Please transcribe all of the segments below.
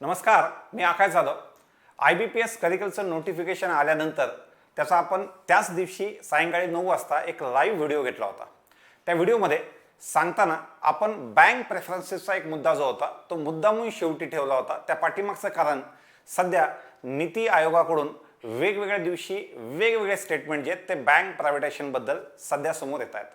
नमस्कार, मी आकाश Jadhav. IBPS करिकलचं notification आल्यानंतर त्याचा आपण त्याच दिवशी सायंकाळी 9 वाजता एक लाईव्ह व्हिडिओ घेतला होता. त्या व्हिडिओमध्ये सांगताना आपण बँक प्रेफरन्सेसचा एक मुद्दा जो होता तो मुद्दामून शेवटी ठेवला होता. त्या पाठीमागचं कारण सध्या नीती आयोगाकडून वेगवेगळ्या दिवशी वेगवेगळे स्टेटमेंट जे ते बँक प्रायव्हेटायझेशनबद्दल सध्या समोर येत आहेत.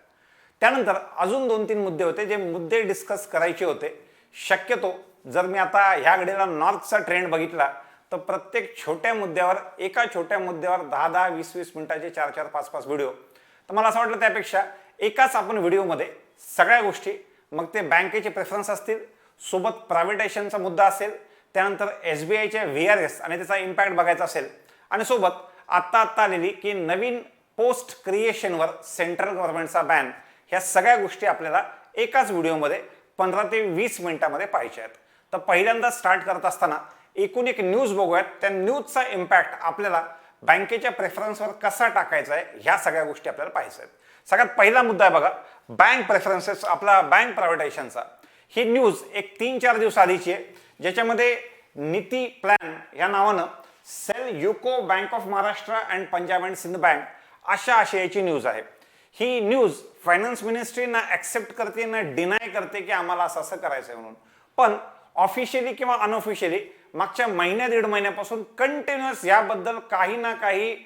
त्यानंतर अजून 2-3 मुद्दे होते जे मुद्दे डिस्कस करायचे होते. शक्यतो जर मी आता ह्या घडीला नॉर्थचा ट्रेंड बघितला तर प्रत्येक छोट्या मुद्द्यावर एका छोट्या मुद्द्यावर 10-10, 20-20 मिनिटाचे 4-4, 5-5 व्हिडिओ. तर मला असं वाटलं त्यापेक्षा एकाच आपण व्हिडिओमध्ये सगळ्या गोष्टी, मग ते बँकेचे प्रेफरन्स असतील, सोबत प्रायव्हेटायझेशनचा मुद्दा असेल, त्यानंतर SBIचे VRS आणि त्याचा इम्पॅक्ट बघायचा असेल, आणि सोबत आत्ता आलेली की नवीन पोस्ट क्रिएशनवर सेंट्रल गव्हर्नमेंटचा बॅन, ह्या सगळ्या गोष्टी आपल्याला एकाच व्हिडिओमध्ये 15 ते 20 मिनिटांमध्ये पाहायच्या आहेत. तर पहिल्यांदा स्टार्ट करत असताना एकूण एक न्यूज बघूयात. त्या न्यूजचा इम्पॅक्ट आपल्याला बँकेच्या प्रेफरन्सवर कसा टाकायचा आहे ह्या सगळ्या गोष्टी आपल्याला पाहायच्या आहेत. सगळ्यात पहिला मुद्दा आहे बघा, बँक प्रेफरन्सेस, आपला बँक प्रायव्हेटायझेशनचा. ही न्यूज एक 3-4 दिवस आधीची आहे, ज्याच्यामध्ये नीती प्लॅन या नावानं sale UCO bank of Maharashtra and Punjab and Sind bank अशा आशयाची न्यूज आहे. ही न्यूज फायनान्स मिनिस्ट्री ना ऍक्सेप्ट करते ना डिनाय करते की आम्हाला असं करायचं आहे म्हणून, पण ऑफिशियली किंवा अनऑफिशियली मागच्या महिन्या-दीड महिन्यापासून कंटिन्युअस याबद्दल काही ना काही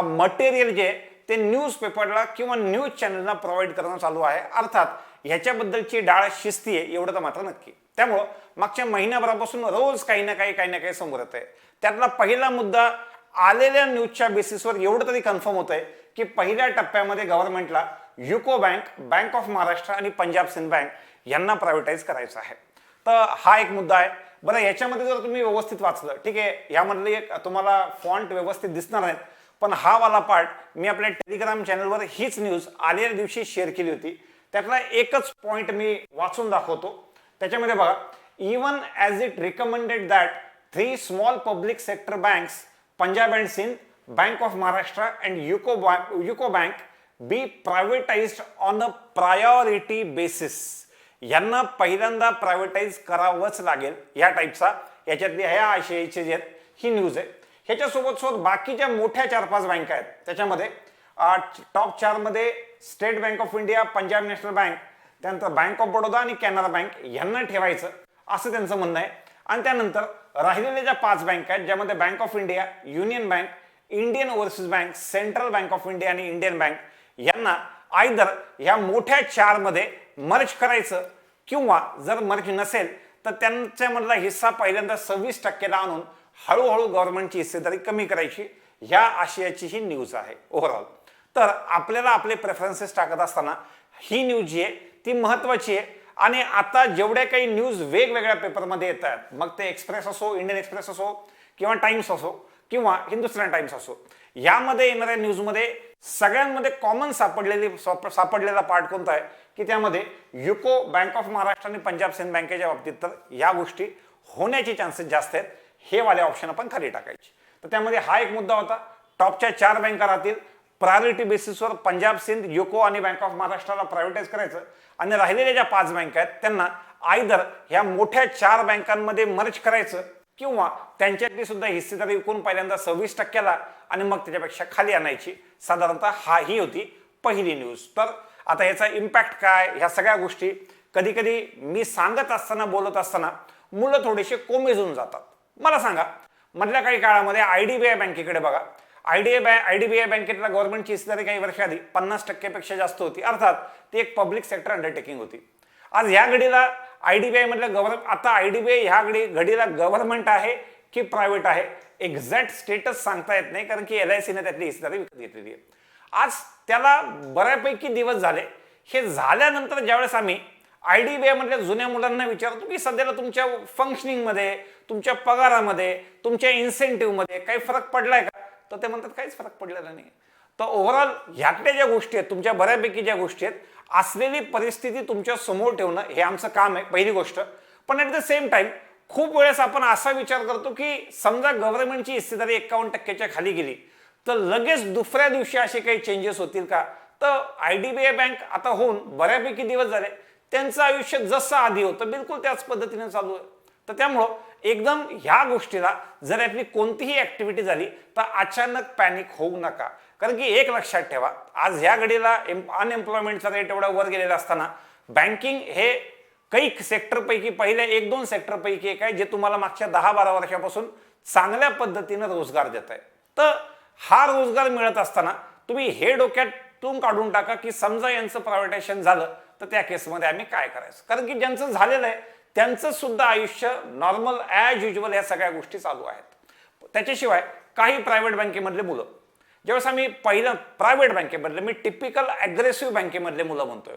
मटेरियल जे ते न्यूज पेपरला किंवा न्यूज चॅनलला प्रोव्हाइड करणं चालू आहे. अर्थात ह्याच्याबद्दलची डाळ शिस्ती आहे एवढं तर मात्र नक्की. त्यामुळं मागच्या महिन्याभरापासून रोज काही ना काही समोर येत आहे. त्यातला पहिला मुद्दा आलेल्या न्यूजच्या बेसिसवर एवढं तरी कन्फर्म होत आहे की पहिल्या टप्प्यामध्ये गव्हर्नमेंटला UCO bank, bank of Maharashtra आणि पंजाब सिंध बँक यांना प्रायव्हेटाईज करायचं आहे. तर हा एक मुद्दा आहे. बरं, याच्यामध्ये जर तुम्ही व्यवस्थित वाचलं, ठीक आहे, यामधले एक तुम्हाला फॉन्ट व्यवस्थित दिसणार नाहीत, पण हा वाला पार्ट मी आपल्या टेलिग्राम चॅनलवर हीच न्यूज आलेल्या दिवशी शेअर केली होती. त्यातला एकच पॉइंट मी वाचून दाखवतो. त्याच्यामध्ये बघा, even as it recommended that 3 small public sector banks, Punjab and Sind, bank of Maharashtra and UCO bank be privatized on a priority basis. यांना पहिल्यांदा प्रायव्हेटाईज करावंच लागेल या टाईपचा याच्यातली ह्या आशयाची जे ही न्यूज आहे. ह्याच्यासोबत बाकीच्या मोठ्या 4-5 बँका आहेत. त्याच्यामध्ये टॉप 4 मध्ये state bank of India, Punjab national bank, त्यानंतर बँक ऑफ बडोदा आणि कॅनरा बँक यांना ठेवायचं असं त्यांचं म्हणणं आहे. आणि त्यानंतर राहिलेल्या ज्या 5 बँका आहेत, ज्यामध्ये bank of India, union bank, Indian overseas bank, central bank of India आणि इंडियन बँक, यांना आयदर ह्या मोठ्या 4 मध्ये मर्ज करायचं किंवा जर मर्ज नसेल तर त्यांच्यामधला हिस्सा पहिल्यांदा 26% आणून हळूहळू गव्हर्नमेंटची हिस्सेदारी कमी करायची, ह्या आशयाची ही न्यूज आहे ओव्हरऑल. तर आपल्याला आपले प्रेफरन्सेस टाकत असताना ही न्यूज जी आहे ती महत्वाची आहे. आणि आता जेवढ्या काही न्यूज वेगवेगळ्या पेपरमध्ये येत आहेत, मग ते एक्सप्रेस असो, इंडियन एक्सप्रेस असो, किंवा टाइम्स असो, किंवा हिंदुस्तान टाइम्स असो, यामध्ये येणाऱ्या न्यूजमध्ये सगळ्यांमध्ये कॉमन सापडलेला पार्ट कोणता आहे की त्यामध्ये युको, बँक ऑफ महाराष्ट्र आणि पंजाब सिंध बँकेच्या बाबतीत तर या गोष्टी होण्याचे चान्सेस जास्त आहेत. हे वाले ऑप्शन आपण खाली टाकायचे. तर त्यामध्ये हा एक मुद्दा होता. टॉपच्या 4 बँका राहतील, प्रायोरिटी बेसिसवर पंजाब सिंध, युको आणि बँक ऑफ महाराष्ट्राला प्रायव्हेटाईज करायचं, आणि राहिलेल्या ज्या 5 बँका आहेत त्यांना आयदर ह्या मोठ्या 4 बँकांमध्ये मर्ज करायचं किंवा त्यांच्यातली सुद्धा हिस्सेदारी विकून पहिल्यांदा 26%ला आणि मग त्याच्यापेक्षा खाली आणायची. साधारणतः ही होती पहिली न्यूज. तर आता याचा इम्पॅक्ट काय, ह्या सगळ्या गोष्टी कधी कधी मी सांगत असताना, बोलत असताना मुलं थोडेसे कोमेजून जातात. मला सांगा, मधल्या काही काळामध्ये IDBI बँकेकडे बघा, IDBI बँकेतल्या गव्हर्नमेंटची हिस्सेदारी काही वर्षाआधी 50% पेक्षा जास्त होती. अर्थात ती एक पब्लिक सेक्टर अंडरटेकिंग होती. आज ह्या घडीला IDBI मधल्या आता IDBI ह्या घडीला गव्हर्नमेंट आहे की प्रायव्हेट आहे, एक्झॅक्ट स्टेटस सांगता येत नाही, कारण की LICने त्यातली हिस्सेदारी विकत घेतलेली आहे. आज त्याला बऱ्यापैकी दिवस झाले. हे झाल्यानंतर ज्यावेळेस आम्ही IDBI मधल्या जुन्या मुलांना विचारतो की सध्याला तुमच्या फंक्शनिंगमध्ये, तुमच्या पगारामध्ये, तुमच्या इन्सेंटिव्हमध्ये काही फरक पडलाय का, तर ते म्हणतात काहीच फरक पडलेला नाही. तर ओव्हरऑल ह्यातल्या ज्या गोष्टी आहेत, तुमच्या बऱ्यापैकी ज्या गोष्टी आहेत, असलेली परिस्थिती तुमच्या समोर ठेवणं हे आमचं काम आहे, पहिली गोष्ट. पण ॲट द सेम टाइम खूप वेळेस आपण असा विचार करतो की समजा गव्हर्नमेंटची हिस्सेदारी 51%च्या खाली गेली तर लगेच दुसऱ्या दिवशी असे काही चेंजेस होतील का. तर IDBI बँक आता होऊन बऱ्यापैकी दिवस झाले, त्यांचं आयुष्य जसं आधी होतं बिलकुल त्याच पद्धतीने चालू आहे. तर त्यामुळं एकदम ह्या गोष्टीला जर यातली कोणतीही ऍक्टिव्हिटी झाली तर अचानक पॅनिक होऊ नका. कारण की एक लक्षात ठेवा, आज ह्या घडीला अनएम्प्लॉयमेंटचा रेट एवढा वर गेलेला असताना बँकिंग हे काही सेक्टरपैकी पहिल्या 1-2 सेक्टरपैकी एक आहे जे तुम्हाला मागच्या 10-12 वर्षापासून चांगल्या पद्धतीनं रोजगार देत आहे. तर हा रोजगार मिळत असताना तुम्ही हे डोक्यातून काढून टाका की समजा यांचं प्रायव्हेटायझेशन झालं तर त्या केसमध्ये आम्ही काय करायचं. कारण की ज्यांचं झालेलं आहे त्यांचं सुद्धा आयुष्य नॉर्मल ॲज युजल ह्या सगळ्या गोष्टी चालू आहेत. त्याच्याशिवाय काही प्रायव्हेट बँकेमधले मुलं, ज्यावेळेस आम्ही पहिलं प्रायव्हेट बँकेमधले, मी टिपिकल ॲग्रेसिव्ह बँकेमधले मुलं म्हणतोय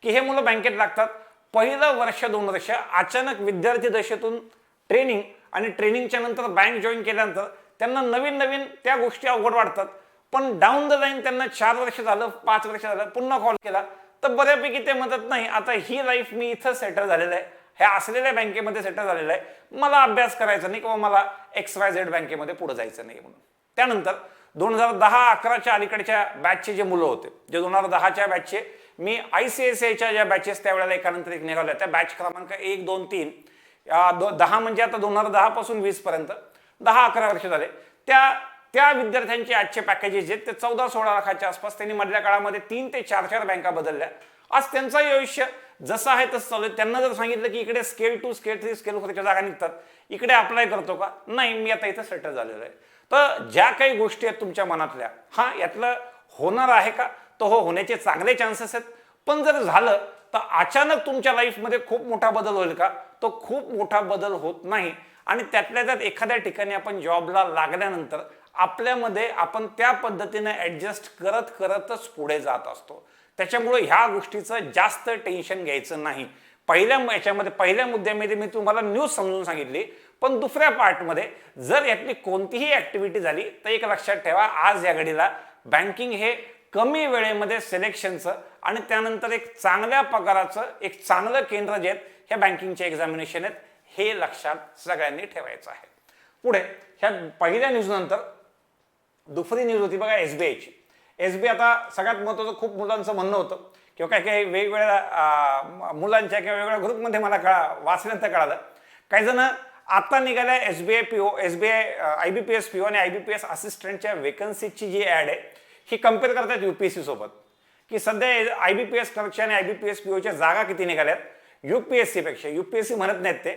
की हे मुलं बँकेत लागतात, पहिलं वर्ष 2 वर्ष अचानक विद्यार्थी दशेतून ट्रेनिंग आणि ट्रेनिंगच्या नंतर बँक जॉईन केल्यानंतर त्यांना नवीन नवीन त्या गोष्टी अवघड वाटतात. पण डाऊन द लाईन त्यांना 4 वर्ष झालं, 5 वर्ष झालं, पुन्हा कॉल केला तर बऱ्यापैकी ते म्हणतात नाही आता ही लाईफ मी इथं सेटल झालेलं आहे, ह्या असलेल्या बँकेमध्ये सेटल झालेलं आहे, मला अभ्यास करायचा नाही किंवा मला XYZ बँकेमध्ये पुढे जायचं नाही म्हणून. त्यानंतर 2010-11च्या अलीकडच्या बॅचचे जे मुलं होते, जे 2010च्या बॅचचे, मी ICICIच्या ज्या बॅचेस त्यावेळेला एकानंतर एक निघाल्या त्या बॅच क्रमांक 1, 2, 3, 10 म्हणजे आता 2010 पासून 20 पर्यंत 10-11 वर्ष झाले, त्या विद्यार्थ्यांचे आजचे पॅकेजेस आहेत ते 14-16 लाखाच्या आसपास. त्यांनी मधल्या काळामध्ये 3 ते 4 बँका बदलल्या. आज त्यांचंही आयुष्य जसं आहे तसं चालू आहे. त्यांना जर सांगितलं की इकडे स्केल 2, स्केल 3, स्केल 4च्या जागा निघतात, इकडे अप्लाय करतो का, नाही मी आता इथं सेटल झालेलो आहे. तर ज्या काही गोष्टी आहेत तुमच्या मनातल्या, हा यातलं होणार आहे का, तर हो, होण्याचे चांगले चान्सेस आहेत. पण जर झालं तर अचानक तुमच्या लाईफमध्ये खूप मोठा बदल होईल का, तो खूप मोठा बदल होत नाही. आणि त्यातल्या त्यात एखाद्या ठिकाणी आपण जॉबला लागल्यानंतर आपल्यामध्ये आपण त्या पद्धतीने ऍडजस्ट करतच पुढे जात असतो. त्याच्यामुळे ह्या गोष्टीचं जास्त टेन्शन घ्यायचं नाही. पहिल्या मुद्द्यामध्ये मी तुम्हाला न्यूज समजून सांगितली, पण दुसऱ्या पार्टमध्ये जर यातली कोणतीही ऍक्टिव्हिटी झाली तर एक लक्षात ठेवा, आज या घडीला बँकिंग हे कमी वेळेमध्ये सिलेक्शनचं आणि त्यानंतर एक चांगल्या पगाराचं एक चांगलं केंद्र जे आहेत हे बँकिंगचे एक्झामिनेशन आहेत, हे लक्षात सगळ्यांनी ठेवायचं आहे. पुढे ह्या पहिल्या न्यूज नंतर दुसरी न्यूज होती बघा SBIची. SBI आता सगळ्यात महत्त्वाचं, खूप मुलांचं म्हणणं होतं किंवा काही काही वेगवेगळ्या मुलांच्या किंवा वेगवेगळ्या ग्रुपमध्ये मला वाचल्यानंतर कळालं, काही जण आता निघाल्या SBI PO, SBI IBPS PO आणि IBPS असिस्टंटच्या वेकन्सीची जी ॲड आहे ही कम्पेअर करतात UPSC सोबत, की सध्या IBPS क्लर्कच्या आणि IBPS POच्या जागा किती निघाल्यात. UPSC पेक्षा, UPSC म्हणत नाहीत ते,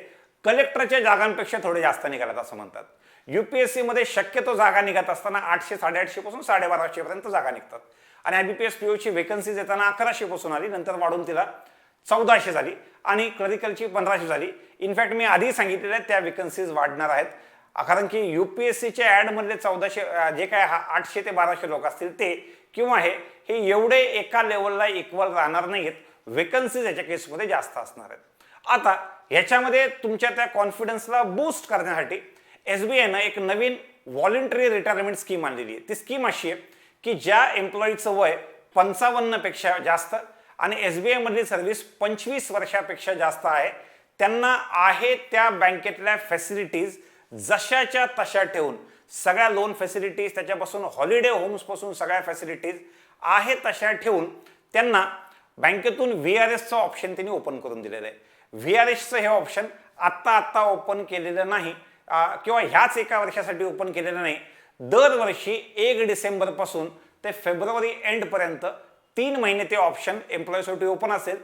कलेक्टरच्या जागांपेक्षा थोडे जास्त निघाल्यात असं म्हणतात. UPSC मध्ये शक्यतो जागा निघत असताना 800, 850 पासून 1250 पर्यंत जागा निघतात आणि IBPS POची वेकन्सीज येताना 1100 पासून आली, नंतर वाढून तिला 1400 झाली आणि क्लरिकलची 1500 झाली. इनफॅक्ट मी आधी सांगितलेलं आहे त्या वेकन्सीज वाढणार आहेत, कारण की UPSCच्या ॲडमधले 1400 जे काय 800 ते 1200 लोक असतील ते किंवा हे एवढे एका लेवलला इक्वल राहणार नाहीत. वेकन्सीज याच्या केसमध्ये जास्त असणार आहेत. आता ह्याच्यामध्ये तुमच्या त्या कॉन्फिडन्सला बूस्ट करण्यासाठी SBIनं एक नवीन व्हॉलंटरी रिटायरमेंट स्कीम आणलेली आहे. ती स्कीम अशी आहे की ज्या एम्प्लॉईचं वय 55 पेक्षा जास्त आणि SBI मधली सर्व्हिस 25 वर्षापेक्षा जास्त आहे, त्यांना आहे त्या बँकेतल्या फॅसिलिटीज जशाच्या तशा ठेवून, सगळ्या लोन फॅसिलिटीज त्याच्यापासून हॉलिडे होम्सपासून सगळ्या फॅसिलिटीज आहे तशा ठेवून त्यांना बँकेतून VRSचं ऑप्शन त्यांनी ओपन करून दिलेलं आहे. VRSचं हे ऑप्शन आत्ता ओपन केलेलं नाही किंवा ह्याच एका वर्षासाठी ओपन केलेलं नाही. दरवर्षी 1 डिसेंबर पासून ते फेब्रुवारी एंडपर्यंत 3 महिने ते ऑप्शन एम्प्लॉईसाठी ओपन असेल.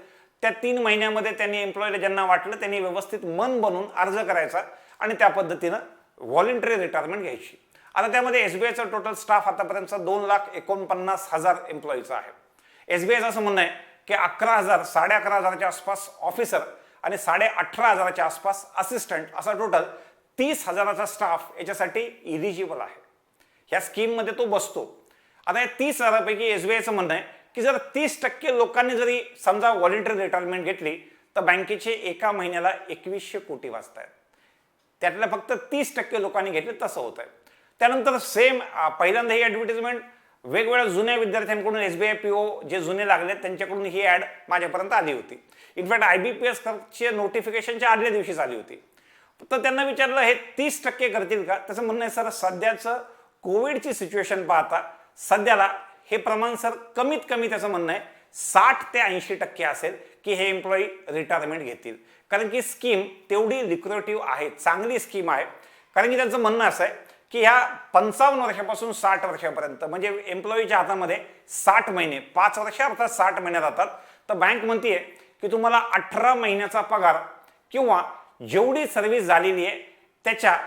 त्या 3 महिन्यामध्ये त्यांनी एम्प्लॉईला ज्यांना वाटलं त्यांनी व्यवस्थित मन बनवून अर्ज करायचा आणि त्या पद्धतीनं व्हॉलंटरी रिटायरमेंट घ्यायची. आता त्यामध्ये SBIचा टोटल स्टाफ आतापर्यंतचा 2,49,000 एम्प्लॉईचा आहे. SBIचं असं म्हणणं आहे की 11,000, 11,500च्या आसपास ऑफिसर आणि 18,500च्या आसपास असिस्टंट, असा टोटल 30,000चा स्टाफ याच्यासाठी इलिजिबल आहे. ह्या स्कीममध्ये तो बसतो. आता या 30,000पैकी SBIचं म्हणणं आहे की जर 30% लोकांनी जरी समजा व्हॉलंटरी रिटायरमेंट घेतली तर बँकेचे एका महिन्याला 2100 कोटी वाचत आहेत. त्यातल्या फक्त 30% लोकांनी घेतले तसं होत आहे. त्यानंतर सेम पहिल्यांदा ही ॲडव्हर्टिजमेंट वेगवेगळ्या जुन्या विद्यार्थ्यांकडून SBI PO जे जुने लागले त्यांच्याकडून ही ॲड माझ्यापर्यंत आली होती. इनफॅक्ट IBPS क्लर्कचे नोटिफिकेशनच्या आदल्या दिवशीच आली होती. तर त्यांना विचारलं हे 30% करतील का, त्याचं म्हणणं आहे सर सध्याचं कोविडची सिच्युएशन पाहता सध्याला हे प्रमाण सर कमीत कमी त्याचं म्हणणं आहे 60 ते 80% असेल की हे एम्प्लॉई रिटायरमेंट घेतील. कारण की स्कीम तेवढी लिक्रेटिव्ह आहे, चांगली स्कीम आहे. कारण की त्यांचं म्हणणं असं आहे की ह्या 55 वर्षापासून 60 वर्षापर्यंत म्हणजे एम्प्लॉईच्या हातामध्ये 60 महिने, 5 वर्ष अर्थात 60 महिने राहतात. तर बँक म्हणते की तुम्हाला 18 महिन्याचा पगार किंवा जेवढी सर्व्हिस झालेली आहे त्याच्या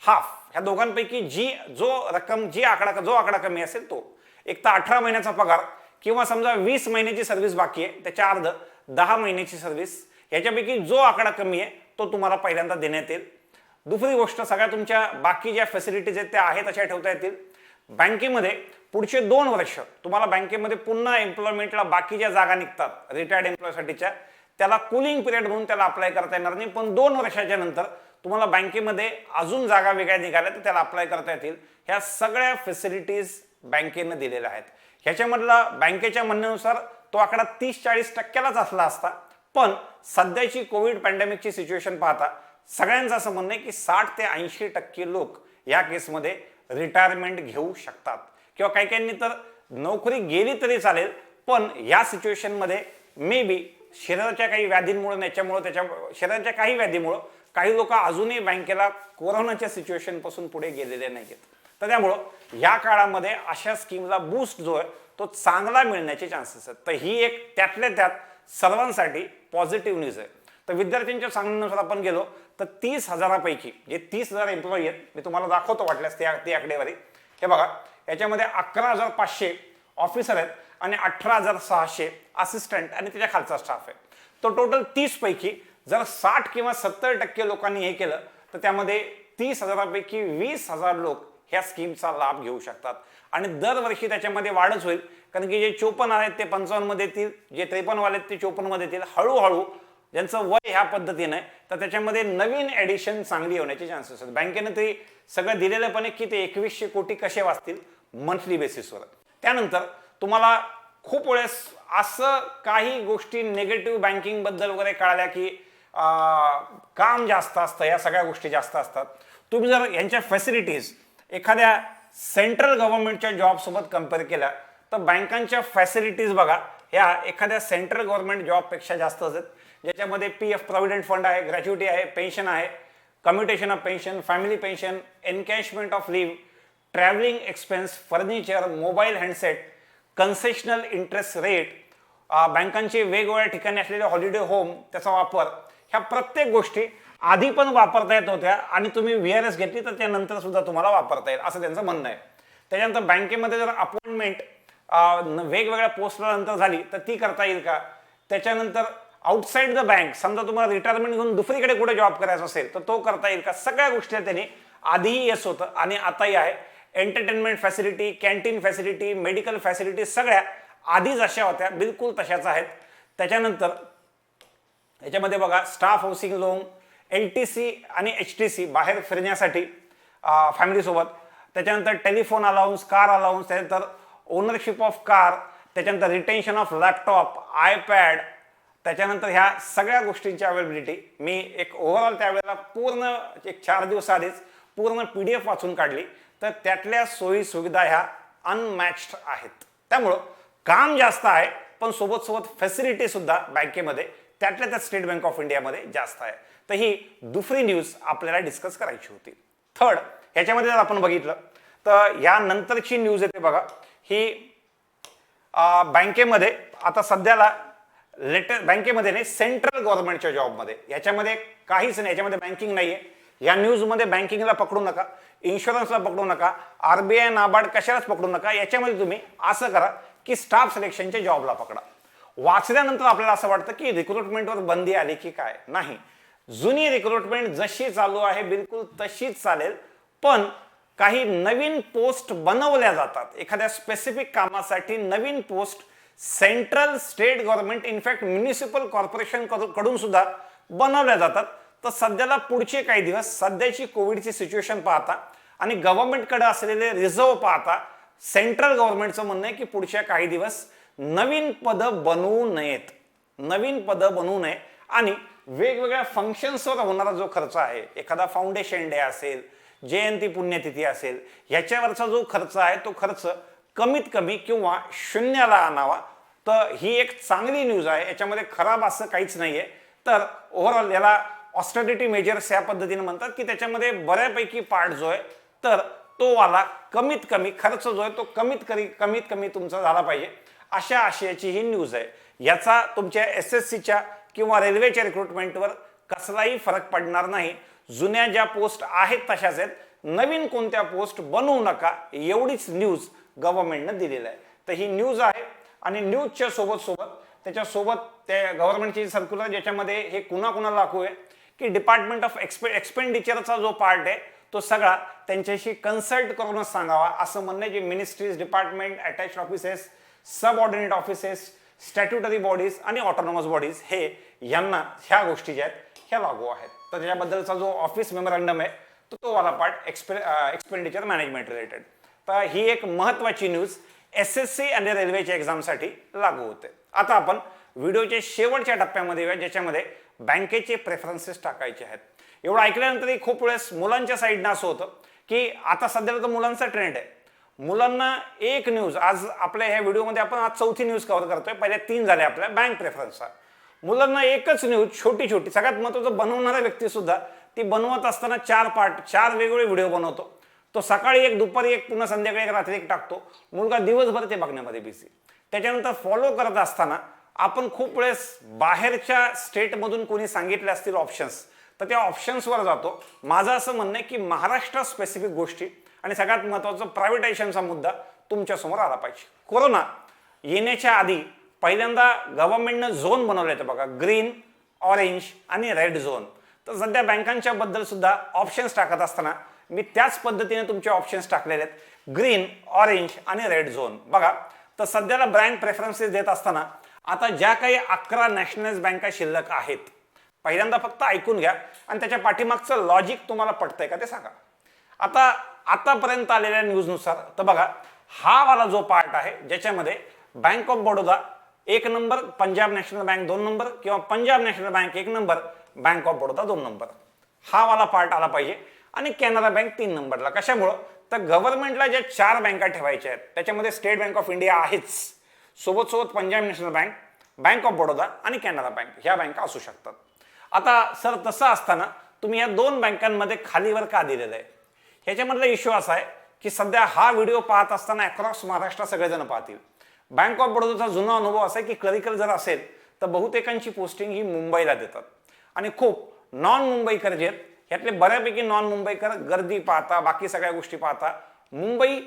हाफ, ह्या दोघांपैकी जो आकडा कमी असेल तो, एक तर 18 महिन्याचा पगार किंवा समजा 20 महिन्याची सर्व्हिस बाकी आहे त्याच्या अर्ध 10 महिन्याची सर्व्हिस, याच्यापैकी जो आकडा कमी आहे तो तुम्हाला पहिल्यांदा देण्यात येईल. दुसरी गोष्ट, सगळ्या तुमच्या बाकी ज्या फॅसिलिटीज आहेत त्या आहेत अशा ठेवता येतील. बँकेमध्ये पुढचे 2 वर्ष तुम्हाला बँकेमध्ये पुन्हा एम्प्लॉयमेंटला बाकी ज्या जागा निघतात रिटायर्ड एम्प्लॉयसाठीच्या, त्याला कूलिंग पिरियड म्हणून त्याला अप्लाय करता येणार नाही. पण 2 वर्षाच्या नंतर तुम्हाला बँकेमध्ये अजून जागा वेगळ्या निघाल्या तर त्याला अप्लाय करता येतील. ह्या सगळ्या फॅसिलिटीज बँकेनं दिलेल्या आहेत. ह्याच्यामधला बँकेच्या म्हणण्यानुसार तो आकडा 30-40% असला असता, पण सध्याची कोविड पॅन्डेमिकची सिच्युएशन पाहता सगळ्यांचं असं म्हणणं आहे की 60 ते 80% लोक या केसमध्ये रिटायरमेंट घेऊ शकतात किंवा काही काहींनी तर नोकरी गेली तरी चालेल, पण या सिच्युएशनमध्ये मे बी शरीराच्या काही व्याधींमुळे शरीराच्या काही व्याधीमुळे काही लोक अजूनही बँकेला कोरोनाच्या सिच्युएशन पासून पुढे गेलेले नाहीत. तर त्यामुळं या काळामध्ये अशा स्कीमला बूस्ट जो आहे तो चांगला मिळण्याचे चान्सेस आहेत. तर ही एक त्यातल्या त्यात सर्वांसाठी पॉझिटिव्ह न्यूज आहे. तर विद्यार्थ्यांच्या सांगण्यानुसार आपण गेलो तर 30,000पैकी जे 30,000 एम्प्लॉई आहेत, मी तुम्हाला दाखवतो वाटल्यास ती आकडेवारी. हे बघा, याच्यामध्ये 11,500 ऑफिसर आहेत आणि 18,600 असिस्टंट आणि त्याच्या खालचा स्टाफ आहे. तो टोटल 30 पैकी जर 60 किंवा 70% लोकांनी हे केलं तर त्यामध्ये 30,000पैकी 20,000 लोक ह्या स्कीमचा लाभ घेऊ शकतात. आणि दरवर्षी त्याच्यामध्ये वाढच होईल, कारण की जे 54 आहेत ते 55 मध्ये येतील, जे 53 वाले आहेत ते 54 मध्ये येतील. हळूहळू ज्यांचं वय ह्या पद्धतीने आहे तर त्याच्यामध्ये नवीन ॲडिशन चांगली होण्याचे चान्सेस आहेत. बँकेने ते सगळं दिलेलं पण आहे की ते 2100 कोटी कसे वाचतील मंथली बेसिसवर. त्यानंतर तुम्हाला खूप वेळेस असं काही गोष्टी निगेटिव्ह बँकिंग बद्दल वगैरे कळाल्या की काम जास्त असतं, या सगळ्या गोष्टी जास्त असतात. तुम्ही जर यांच्या फॅसिलिटीज एखाद्या सेंट्रल गव्हर्नमेंटच्या जॉबसोबत कम्पेअर केल्या तर बँकांच्या फॅसिलिटीज बघा ह्या एखाद्या सेंट्रल गव्हर्नमेंट जॉबपेक्षा जास्त असतात, ज्याच्यामध्ये PF प्रॉव्हिडंट फंड आहे, ग्रॅच्युटी आहे, पेन्शन आहे, commutation of pension, family pension, encashment of leave, travelling expenses, furniture, mobile handset, concessional interest rate, बँकांचे वेगवेगळ्या ठिकाणी असलेले हॉलिडे होम, त्याचा वापर, ह्या प्रत्येक गोष्टी आधी पण वापरता येत होत्या आणि तुम्ही VRS घेतली तर त्यानंतर सुद्धा तुम्हाला वापरता येईल असं त्यांचं म्हणणं आहे. त्याच्यानंतर बँकेमध्ये जर अपॉइंटमेंट वेगवेगळ्या पोस्टला नंतर झाली तर ती करता येईल का. त्याच्यानंतर आउटसाइड द बँक, समजा तुम्हाला रिटायरमेंट घेऊन दुसरीकडे कुठे जॉब करायचा असेल तर तो करता येईल का. सगळ्या गोष्टी त्यांनी आधीही येस होतं आणि आताही आहे. Entertainment facility, canteen facility, medical facility सगळ्या आधीच अशा होत्या, बिलकुल तशाच आहेत. त्याच्यानंतर याच्यामध्ये बघा स्टाफ हाऊसिंग लोन, LTC आणि HTC बाहेर फिरण्यासाठी फॅमिलीसोबत, त्याच्यानंतर टेलिफोन अलाउन्स, कार अलाउन्स, त्याच्यानंतर ओनरशिप ऑफ कार, त्याच्यानंतर रिटेन्शन ऑफ लॅपटॉप, आयपॅड, त्याच्यानंतर ह्या सगळ्या गोष्टींची अवेलेबिलिटी मी एक ओव्हरऑल त्यावेळेला पूर्ण एक 4 दिवस आधीच पूर्ण PDF वाचून काढली. तर त्यातल्या सोयी सुविधा ह्या अनमॅच्ड आहेत. त्यामुळं काम जास्त आहे पण सोबत फॅसिलिटी सुद्धा बँकेमध्ये त्यातल्या त्या स्टेट बँक ऑफ इंडियामध्ये जास्त आहे. तर ही दुसरी न्यूज आपल्याला डिस्कस करायची होती. थर्ड, ह्याच्यामध्ये जर आपण बघितलं तर या नंतरची न्यूज येते बघा, ही बँकेमध्ये आता सध्याला बँकेमध्ये नाही, सेंट्रल गव्हर्नमेंटच्या जॉबमध्ये, याच्यामध्ये काहीच नाही, याच्यामध्ये बँकिंग नाहीये. या न्यूजमध्ये बँकिंगला पकडू नका, इन्शुरन्सला पकडू नका, RBI, नाबार्ड कशालाच पकडू नका. याच्यामध्ये तुम्ही असं करा की स्टाफ सिलेक्शनच्या जॉबला पकडा. वाचल्यानंतर आपल्याला असं वाटतं की रिक्रुटमेंटवर बंदी आली की काय, नाही. जुनी रिक्रुटमेंट जशी चालू आहे बिलकुल तशीच चालेल, पण काही नवीन पोस्ट बनवल्या जातात. एखाद्या स्पेसिफिक कामासाठी नवीन post central, state government, in fact municipal corporation कडून सुद्धा बनवल्या जातात. तर सध्याला पुढचे काही दिवस सध्याची कोविडची सिच्युएशन पाहता आणि गव्हर्नमेंटकडे असलेले रिझर्व्ह पाहता सेंट्रल गव्हर्नमेंटचं म्हणणं आहे की पुढच्या काही दिवस नवीन पदं बनवू नयेत, आणि वेगवेगळ्या फंक्शन्सवर होणारा जो खर्च आहे, एखादा फाउंडेशन डे असेल, जयंती पुण्यतिथी असेल, ह्याच्यावरचा जो खर्च आहे तो खर्च कमीत कमी किंवा शून्याला आणावा. तर ही एक चांगली न्यूज आहे, याच्यामध्ये खराब असं काहीच नाहीये. तर ओव्हरऑल याला ऑस्टरिटी मेजर्स या पद्धतीने म्हणतात की त्याच्यामध्ये बऱ्यापैकी पार्ट जो आहे तर तो वाला कमीत कमी खर्च जो आहे तो कमीत कमी तुमचा झाला पाहिजे, अशा आशयाची ही न्यूज आहे. याचा तुमच्या SSCच्या किंवा रेल्वेच्या रिक्रुटमेंटवर कसलाही फरक पडणार नाही. जुन्या ज्या पोस्ट आहेत तशाच आहेत, नवीन कोणत्या पोस्ट बनवू नका, एवढीच न्यूज गव्हर्नमेंटने दिलेलं आहे. तर ही न्यूज आहे आणि न्यूजच्या सोबत त्याच्यासोबत त्या गव्हर्नमेंटची सर्क्युलर ज्याच्यामध्ये हे कुणाला लागू आहे की डिपार्टमेंट ऑफ एक्सपेंडिचरचा जो पार्ट आहे तो सगळा त्यांच्याशी कन्सल्ट करूनच सांगावा असं म्हणणं आहे. जे ministries, department, attached offices, subordinate offices, statutory bodies आणि ऑटोनॉमस बॉडीज हे यांना ह्या गोष्टी ज्या आहेत ह्या लागू आहेत. तर त्याच्याबद्दलचा जो ऑफिस मेमोरंडम आहे तो वाला पार्ट एक्सपेंडिचर मॅनेजमेंट रिलेटेड. तर ही एक महत्वाची न्यूज SSC आणि रेल्वेच्या एक्झामसाठी लागू होते. आता आपण व्हिडिओच्या शेवटच्या टप्प्यामध्ये येऊया, ज्याच्यामध्ये बँकेचे प्रेफरन्सेस टाकायचे आहेत. एवढं ऐकल्यानंतरही खूप वेळेस मुलांच्या साईडनं असं होतं की आता सध्याला तर मुलांचा ट्रेंड आहे, मुलांना एक न्यूज, आज आपल्या ह्या व्हिडिओमध्ये आपण आज चौथी न्यूज कव्हर करतोय, पहिल्या 3 झाल्या आपल्या बँक प्रेफरन्सचा. मुलांना एकच न्यूज छोटी सगळ्यात महत्त्वाचं, बनवणारा व्यक्ती सुद्धा ती बनवत असताना 4 पार्ट 4 वेगवेगळे व्हिडिओ बनवतो. तो सकाळी एक, दुपारी एक, पुन्हा संध्याकाळी एक, रात्री एक टाकतो. मुलगा दिवसभर ते बघण्यामध्ये बिझी. त्याच्यानंतर फॉलो करत असताना आपण खूप वेळेस बाहेरच्या स्टेटमधून कोणी सांगितले असतील ऑप्शन्स, तर त्या ऑप्शन्सवर जातो. माझं असं म्हणणं आहे की महाराष्ट्र स्पेसिफिक गोष्टी आणि सगळ्यात महत्त्वाचं प्रायव्हेटायझेशनचा मुद्दा तुमच्यासमोर आला पाहिजे. कोरोना येण्याच्या आधी पहिल्यांदा गव्हर्नमेंटनं झोन बनवले होते बघा, ग्रीन, ऑरेंज आणि रेड झोन. तर सध्या बँकांच्या बद्दल सुद्धा ऑप्शन्स टाकत असताना मी त्याच पद्धतीने तुमचे ऑप्शन्स टाकलेले आहेत, ग्रीन, ऑरेंज आणि रेड झोन. बघा, तर सध्याला बँक प्रेफरन्सेस देत असताना आता ज्या काही 11 नॅशनलाइज बँका शिल्लक आहेत, पहिल्यांदा फक्त ऐकून घ्या आणि त्याच्या पाठीमागचं लॉजिक तुम्हाला पटतंय का ते सांगा. आतापर्यंत आलेल्या न्यूजनुसार तर बघा, हा वाला जो पार्ट आहे ज्याच्यामध्ये bank of Baroda 1 number, Punjab national bank 2 number किंवा Punjab national bank 1 number, bank of Baroda 2 number, हा वाला पार्ट आला पाहिजे. आणि कॅनरा बँक 3 नंबरला. कशामुळं, तर गव्हर्नमेंटला ज्या 4 बँका ठेवायच्या आहेत त्याच्यामध्ये स्टेट बँक ऑफ इंडिया आहेच, सोबत Punjab national bank, bank of Baroda आणि कॅनरा बँक ह्या बँका असू शकतात. आता सर तसं असताना तुम्ही या 2 बँकांमध्ये खालीवर का दिलेलं आहे, ह्याच्यामधला इश्यू असा आहे की सध्या हा व्हिडिओ पाहत असताना अक्रॉस महाराष्ट्र सगळेजण पाहतील. बँक ऑफ बडोदाचा जुना अनुभव असा आहे की क्लरिकल जर असेल तर बहुतेकांची पोस्टिंग ही मुंबईला देतात आणि खूप नॉन मुंबईकर जे आहेत ह्यातले बऱ्यापैकी नॉन मुंबईकर गर्दी पाहता, बाकी सगळ्या गोष्टी पाहता मुंबई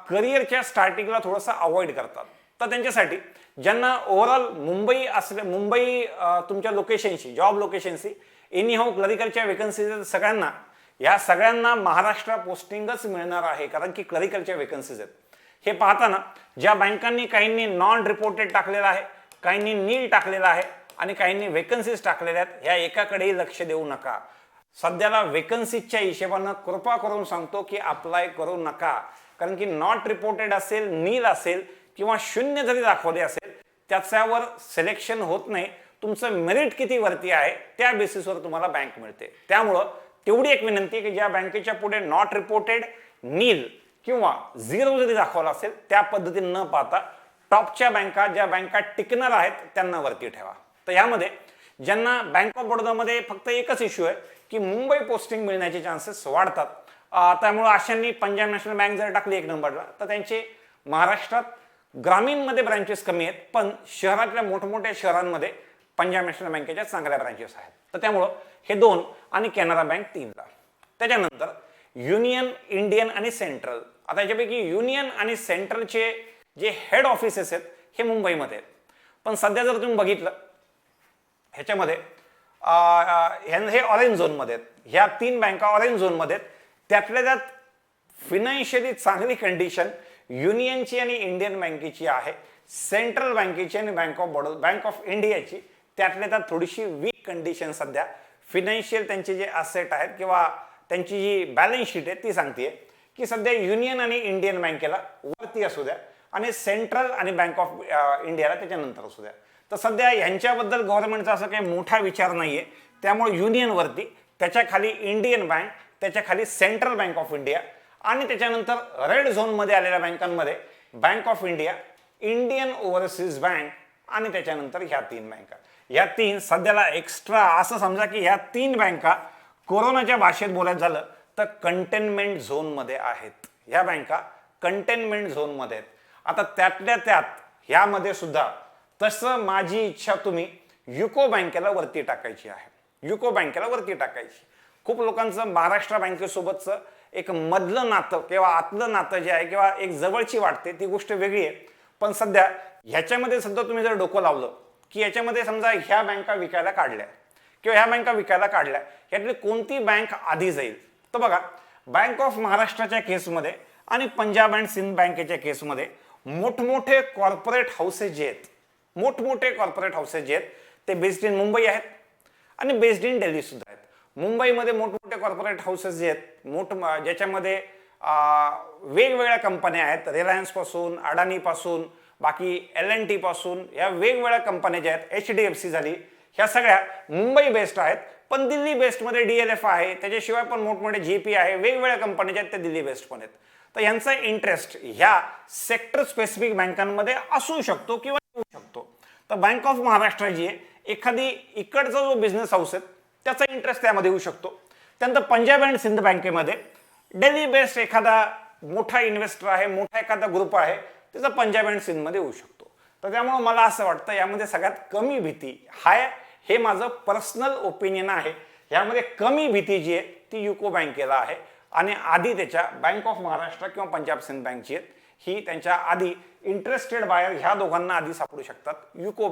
करिअरच्या स्टार्टिंगला थोडंसं अवॉइड करतात. तर त्यांच्यासाठी ज्यांना ओव्हरऑल मुंबई तुमच्या लोकेशनशी, जॉब लोकेशनशी एनी हाऊ क्लरिकलच्या वेकन्सीज सगळ्यांना, या सगळ्यांना महाराष्ट्र पोस्टिंगच मिळणार आहे, कारण की क्लरिकलच्या वेकन्सीज आहेत. हे पाहताना ज्या बँकांनी काहींनी नॉन रिपोर्टेड टाकलेला आहे, काहींनी नील टाकलेला आहे आणि काहींनी वेकन्सीज टाकलेल्या आहेत, ह्या एकाकडेही लक्ष देऊ नका. सध्याला वेकन्सीच्या हिशेबानं कृपा करून सांगतो की अप्लाय करू नका, कारण की नॉट रिपोर्टेड असेल, नील असेल किंवा 0 जरी दाखवले असेल त्याच्यावर सिलेक्शन होत नाही. तुमचं मेरिट किती वरती आहे त्या बेसिसवर तुम्हाला बँक मिळते. त्यामुळं तेवढी एक विनंती की ज्या बँकेच्या पुढे नॉट रिपोर्टेड, नील किंवा 0 जरी दाखवला असेल त्या पद्धतीने न पाहता टॉपच्या बँका, ज्या बँका टिकणार आहेत त्यांना वरती ठेवा. तर यामध्ये ज्यांना बँक ऑफ बडोदामध्ये फक्त एकच इश्यू आहे की मुंबई पोस्टिंग मिळण्याचे चान्सेस वाढतात, त्यामुळे अशांनी पंजाब नॅशनल बँक जर टाकली 1 नंबरला तर त्यांचे महाराष्ट्रात ग्रामीणमध्ये ब्रांचेस कमी आहेत, पण शहरातल्या मोठमोठ्या शहरांमध्ये पंजाब नॅशनल बँकेच्या चांगल्या ब्रांचेस आहेत. तर त्यामुळं हे 2 आणि कॅनरा बँक 3ला. त्याच्यानंतर युनियन, इंडियन आणि सेंट्रल. आता याच्यापैकी युनियन आणि सेंट्रलचे जे हेड ऑफिसेस आहेत हे मुंबईमध्ये आहेत, पण सध्या जर तुम्ही बघितलं ह्याच्यामध्ये हे ऑरेंज झोनमध्ये आहेत. ह्या 3 बँका ऑरेंज झोनमध्ये आहेत. त्यातल्या त्यात फिनान्शियली चांगली कंडिशन युनियनची आणि इंडियन बँकेची आहे, सेंट्रल बँकेची आणि बँक ऑफ इंडियाची त्यातल्या त्यात थोडीशी वीक कंडिशन सध्या फिनान्शियल त्यांचे जे असेट आहेत किंवा त्यांची जी बॅलन्स शीट आहे ती सांगते की सध्या युनियन आणि इंडियन बँकेला वरती असू द्या आणि सेंट्रल आणि बँक ऑफ इंडियाला त्याच्यानंतर असू द्या. तर सध्या यांच्याबद्दल गव्हर्नमेंटचा असा काही मोठा विचार नाहीये, त्यामुळे युनियन वरती, त्याच्या खाली इंडियन बँक, त्याच्या खाली सेंट्रल बँक ऑफ इंडिया आणि त्याच्यानंतर रेड झोनमध्ये आलेल्या बँकांमध्ये bank of India, Indian overseas bank आणि त्याच्यानंतर ह्या 3 बँका. या तीन सध्याला एक्स्ट्रा असं समजा की या तीन बँका कोरोनाच्या भाषेत बोलायचं झालं तर कंटेनमेंट झोनमध्ये आहेत. ह्या बँका कंटेनमेंट झोनमध्ये आहेत. आता त्यातल्या त्यात ह्यामध्ये सुद्धा तसं माझी इच्छा तुम्ही युको बँकेला वरती टाकायची आहे. युको बँकेला वरती टाकायची. खूप लोकांचं महाराष्ट्र बँकेसोबतचं एक मधलं नातं किंवा आतलं नातं जे आहे किंवा एक जवळची वाटते ती गोष्ट वेगळी आहे. पण सध्या ह्याच्यामध्ये सुद्धा तुम्ही जर डोकं लावलं की याच्यामध्ये समजा ह्या बँका विकायला काढल्या किंवा ह्या बँका विकायला काढल्या, यातली कोणती बँक आधी जाईल? तर बघा, बँक ऑफ महाराष्ट्राच्या केसमध्ये आणि पंजाब अँड सिंध बँकेच्या केसमध्ये मोठमोठे कॉर्पोरेट हाऊसेस जे आहेत, मोठमोठे कॉर्पोरेट हाऊसेस जे आहेत ते बेस्ड इन मुंबई आहेत आणि बेस्ड इन दिल्ली सुद्धा आहेत. मुंबईमध्ये मोठमोठे कॉर्पोरेट हाऊसेस जे आहेत ज्याच्यामध्ये वेगवेगळ्या कंपन्या आहेत, रिलायन्स पासून, अडानी पासून, बाकी L&T पासून, या वेगवेगळ्या कंपन्या ज्या आहेत, HDFC झाली, ह्या सगळ्या मुंबई बेस्ड आहेत. पण दिल्ली बेस्डमध्ये DLF आहे, त्याच्याशिवाय पण मोठमोठे JP आहे, वेगवेगळ्या कंपन्या ज्या आहेत त्या दिल्ली बेस्ड पण आहेत. तर यांचा इंटरेस्ट ह्या सेक्टर स्पेसिफिक बँकांमध्ये असू शकतो किंवा येऊ शकतो. तर बँक ऑफ महाराष्ट्र जी आहे, एखादी इकडचा जो बिझनेस हाऊस आहे त्याचा इंटरेस्ट त्यामध्ये येऊ शकतो. त्यानंतर पंजाब अँड सिंध बँकेमध्ये दिल्ली बेस्ड एखादा मोठा इन्व्हेस्टर आहे, मोठा एखादा ग्रुप आहे, त्याचा पंजाब अँड सिंधमध्ये येऊ शकतो. तर त्यामुळे मला असं वाटतं यामध्ये सगळ्यात कमी भीती हे माझं पर्सनल ओपिनियन आहे, यामध्ये कमी भीती जी आहे ती युको बँकेला आहे. आणि आधी त्याच्या बँक ऑफ महाराष्ट्र किंवा पंजाब सिंध बँकची आहेत, ही त्यांच्या आधी इंटरेस्टेड बायर ह्या दोघांना आधी सापडू शकतात युको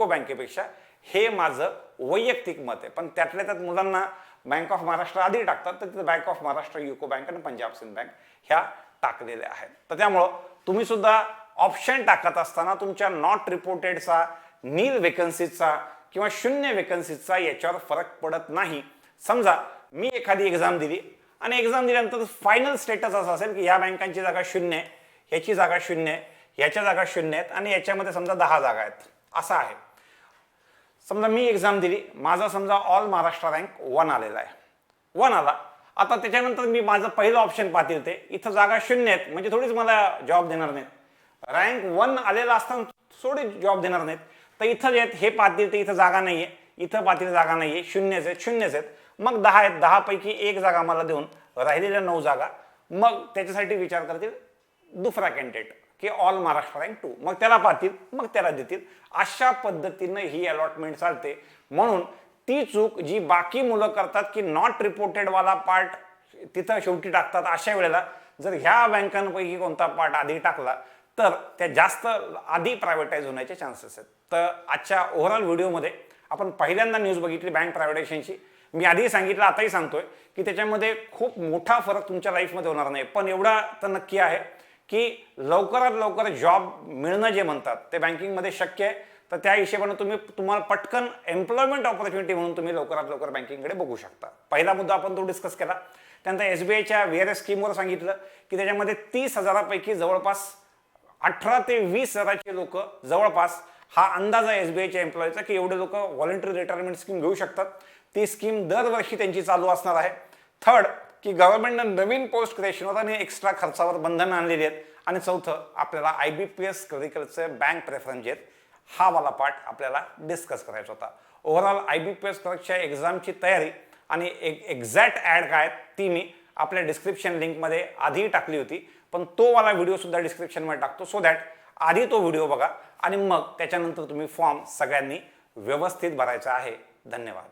बँकेपेक्षा. हे माझं वैयक्तिक मत आहे. पण त्यातल्या त्यात मुलांना बँक ऑफ महाराष्ट्र आधी टाकतात, तर तिथं bank of Maharashtra, UCO bank आणि पंजाब सिंध बँक ह्या टाकलेल्या आहेत. तर त्यामुळं तुम्ही सुद्धा ऑप्शन टाकत असताना तुमच्या नॉट रिपोर्टेडचा, नील वेकन्सीचा किंवा शून्य वेकन्सीचा याच्यावर फरक पडत नाही. समजा मी एखादी एक्झाम दिली आणि एक्झाम दिल्यानंतर फायनल स्टेटस असं असेल की या बँकांची जागा शून्य आहे, ह्याची जागा शून्य आहे, ह्याच्या जागा शून्य आहेत आणि याच्यामध्ये समजा 10 जागा आहेत, असं आहे. समजा मी एक्झाम दिली, माझा समजा ऑल महाराष्ट्र रँक 1 आलेला आहे, 1 आला. आता त्याच्यानंतर मी माझं पहिलं ऑप्शन पाहतील ते इथं जागा शून्य आहेत, म्हणजे थोडीच मला जॉब देणार नाहीत. रँक 1 आलेला असताना थोडी जॉब देणार नाहीत. तर इथं जे आहेत हे पाहतील ते इथं जागा नाहीये, इथं पाहतील जागा नाहीये, शून्यच आहेत. मग 10 आहेत, 10 पैकी एक जागा मला देऊन राहिलेल्या 9 जागा मग त्याच्यासाठी विचार करतील दुसरा कॅन्डिडेट की ऑल महाराष्ट्र रँक 2, मग त्याला पाहतील, मग त्याला देतील. अशा पद्धतीनं ही अलॉटमेंट चालते. म्हणून ती चूक जी बाकी मुलं करतात की नॉट रिपोर्टेड वाला पार्ट तिथं शेवटी टाकतात, अशा वेळेला जर ह्या बँकांपैकी कोणता पार्ट आधी टाकला तर त्या जास्त आधी प्रायव्हेटाईज होण्याचे चान्सेस आहेत. तर आजच्या ओव्हरऑल व्हिडिओमध्ये आपण पहिल्यांदा न्यूज बघितली बँक प्रायव्हेटायझेशनची. मी आधी सांगितलं, आताही सांगतोय की त्याच्यामध्ये खूप मोठा फरक तुमच्या लाईफमध्ये होणार नाही. पण एवढा तर नक्की आहे की लवकरात लवकर जॉब मिळणं जे म्हणतात ते बँकिंगमध्ये शक्य आहे. तर त्या हिशोबाने तुम्हाला पटकन एम्प्लॉयमेंट ऑपॉर्च्युनिटी म्हणून तुम्ही लवकरात लवकर बँकिंगकडे बघू शकता. पहिला मुद्दा आपण तो डिस्कस केला. त्यानंतर SBIच्या VRS स्कीमवर सांगितलं की त्याच्यामध्ये 30,000पैकी जवळपास 18 ते 20,000चे लोक जवळपास, हा अंदाज आहे SBIच्या एम्प्लॉयचा की एवढे लोक व्हॉलंटरी रिटायरमेंट स्कीम घेऊ शकतात. ती स्कीम दरवर्षी त्यांची चालू असणार आहे. थर्ड की गव्हर्नमेंटनं नवीन पोस्ट क्रिएशनवर आणि एक्स्ट्रा खर्चावर बंधनं आणलेली आहेत. आणि चौथं आपल्याला IBPS क्लरिकलचे बँक प्रेफरन्स आहेत, हा वाला पार्ट आपल्याला डिस्कस करायचा होता. ओव्हरऑल IBPS क्लर्कच्या एक्झामची तयारी आणि एक्झॅक्ट ॲड काय ती मी आपल्या डिस्क्रिप्शन लिंकमध्ये आधी टाकली होती, पण तो वाला व्हिडिओ सुद्धा डिस्क्रिप्शनमध्ये टाकतो. सो दॅट आधी तो व्हिडिओ बघा आणि मग त्याच्यानंतर तुम्ही फॉर्म सगळ्यांनी व्यवस्थित भरायचा आहे. धन्यवाद.